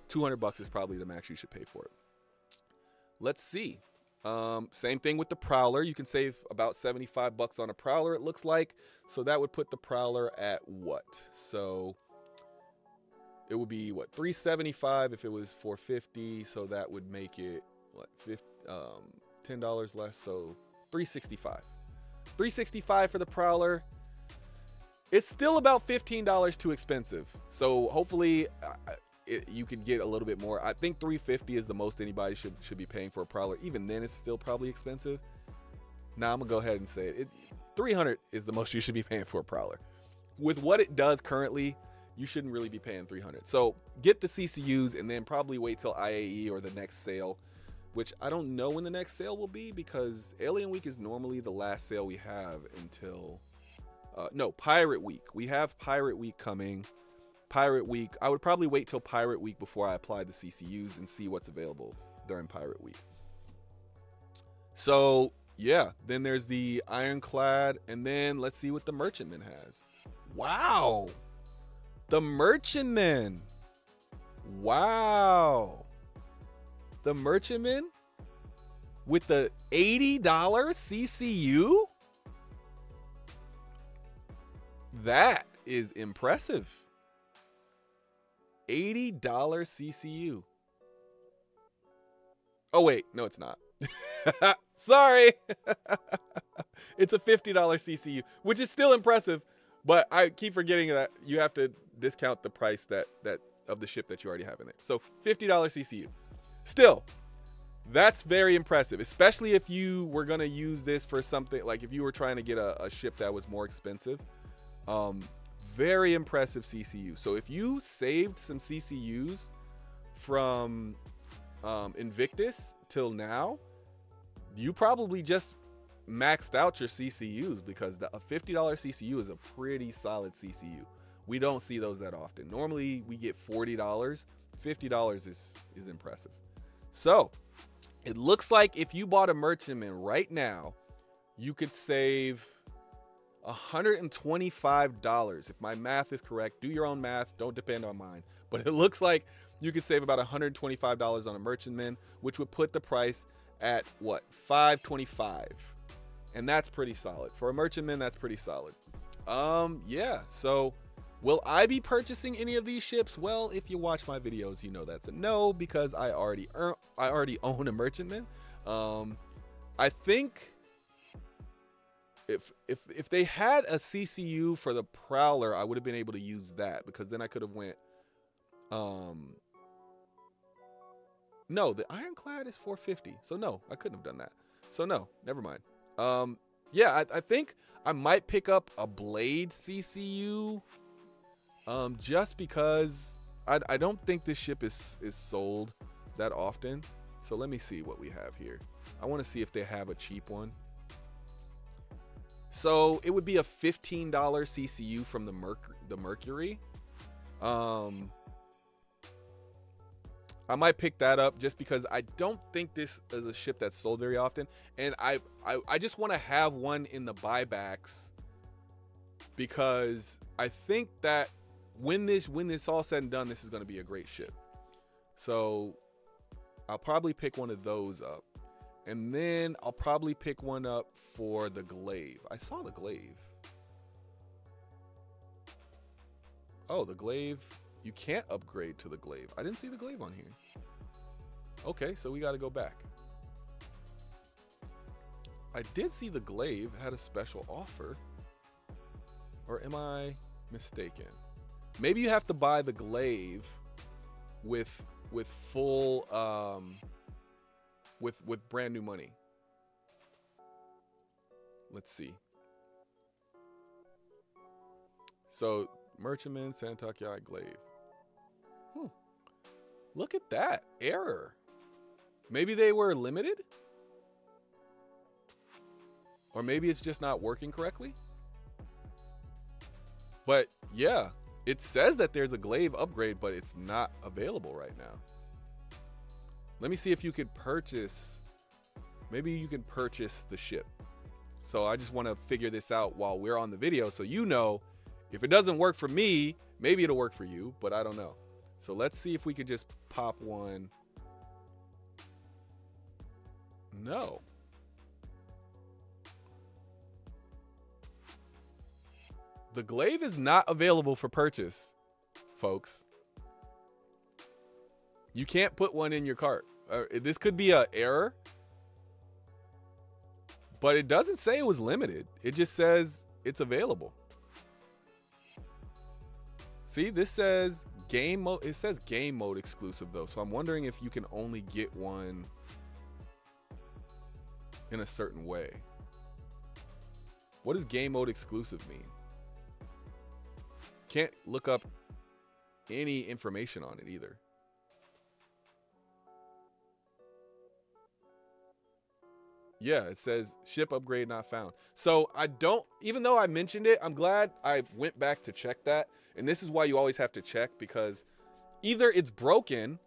$200 is probably the max you should pay for it. Let's see. Same thing with the Prowler. You can save about $75 on a Prowler, it looks like. So that would put the Prowler at what? So it would be what, $375 if it was $450. So that would make it what, $10 less. So $365. $365 for the Prowler. It's still about $15 too expensive. So hopefully you can get a little bit more. I think $350 is the most anybody should be paying for a Prowler. Even then, it's still probably expensive. Now I'm gonna go ahead and say it. $300 is the most you should be paying for a Prowler. With what it does currently, you shouldn't really be paying $300. So get the CCUs and then probably wait till IAE or the next sale, which I don't know when the next sale will be, because Alien Week is normally the last sale we have until no, Pirate Week. We have Pirate Week coming. Pirate Week, I would probably wait till Pirate Week before I apply the CCUs and see what's available during Pirate Week. So yeah, then there's the Ironclad, and then let's see what the Merchantman has. Wow, the Merchantman. Wow, the Merchantman with the $80 CCU. That is impressive. $80 CCU. Oh, wait. No, it's not. Sorry. It's a $50 CCU, which is still impressive. But I keep forgetting that you have to discount the price that of the ship that you already have in there. So $50 CCU. Still, that's very impressive, especially if you were going to use this for something like if you were trying to get a ship that was more expensive. Very impressive CCU. So if you saved some CCUs from Invictus till now, you probably just maxed out your CCUs, because a $50 CCU is a pretty solid CCU. We don't see those that often. Normally we get $40. $50 is impressive. So it looks like if you bought a Merchantman right now, you could save $125. If my math is correct, do your own math. Don't depend on mine. But it looks like you could save about $125 on a merchantman, which would put the price at what, $525, and that's pretty solid for a merchantman. That's pretty solid. Yeah. So, will I be purchasing any of these ships? Well, if you watch my videos, you know that's a no, because I already own a merchantman. I think if they had a CCU for the Prowler, I would have been able to use that, because then I could have went. No, the Ironclad is 450, so no, I couldn't have done that. So no, never mind. Yeah, I think I might pick up a Blade CCU, just because I don't think this ship is sold that often. So let me see what we have here. I want to see if they have a cheap one. So it would be a $15 CCU from the Mercury. I might pick that up just because I don't think this is a ship that's sold very often, and I just want to have one in the buybacks, because I think that when this all said and done, this is going to be a great ship. So I'll probably pick one of those up, and then I'll probably pick one up for the Glaive. I saw the Glaive. Oh, the Glaive. You can't upgrade to the Glaive. I didn't see the Glaive on here. Okay, so we got to go back. I did see the Glaive had a special offer. Or am I mistaken? Maybe you have to buy the Glaive with full with brand new money. Let's see. So Merchantman, Santuc Yacht, Glaive. Look at that error. Maybe they were limited, or maybe it's just not working correctly. But yeah, it says that there's a Glaive upgrade, but it's not available right now. Let me see if you could purchase. Maybe you can purchase the ship. So I just want to figure this out while we're on the video, so you know, if it doesn't work for me, maybe it'll work for you, but I don't know. So let's see if we could just pop one. No. The Glaive is not available for purchase, folks. You can't put one in your cart. This could be an error, but it doesn't say it was limited. It just says it's available. See, this says game mode. It says game mode exclusive though, so I'm wondering if you can only get one in a certain way. What does game mode exclusive mean? Can't look up any information on it either. Yeah, it says ship upgrade not found. So I don't, even though I mentioned it, I'm glad I went back to check that. And this is why you always have to check, because either it's broken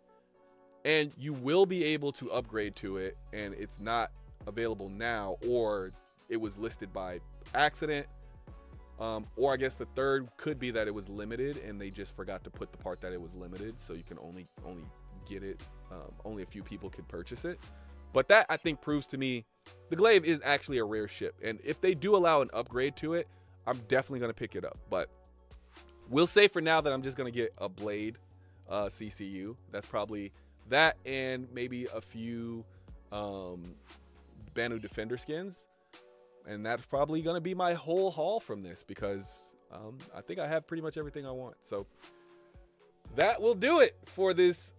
and you will be able to upgrade to it and it's not available now, or it was listed by accident. Or I guess the third could be that it was limited and they just forgot to put the part that it was limited, so you can only get it, only a few people could purchase it. But that, I think, proves to me the Glaive is actually a rare ship, and if they do allow an upgrade to it, I'm definitely going to pick it up. But we'll say for now that I'm just going to get a Blade CCU. That's probably that, and maybe a few Banu Defender skins. And that's probably going to be my whole haul from this, because I think I have pretty much everything I want. So that will do it for this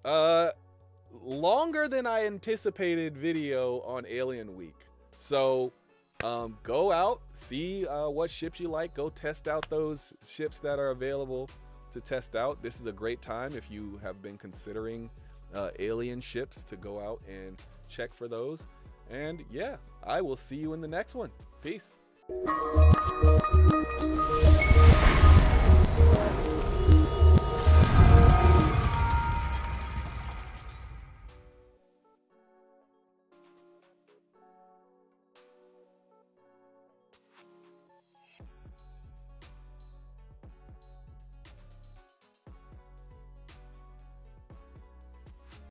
longer than I anticipated video on Alien Week. So go out, see what ships you like. Go test out those ships that are available to test out. This is a great time if you have been considering alien ships to go out and check for those. And yeah, I will see you in the next one. Peace.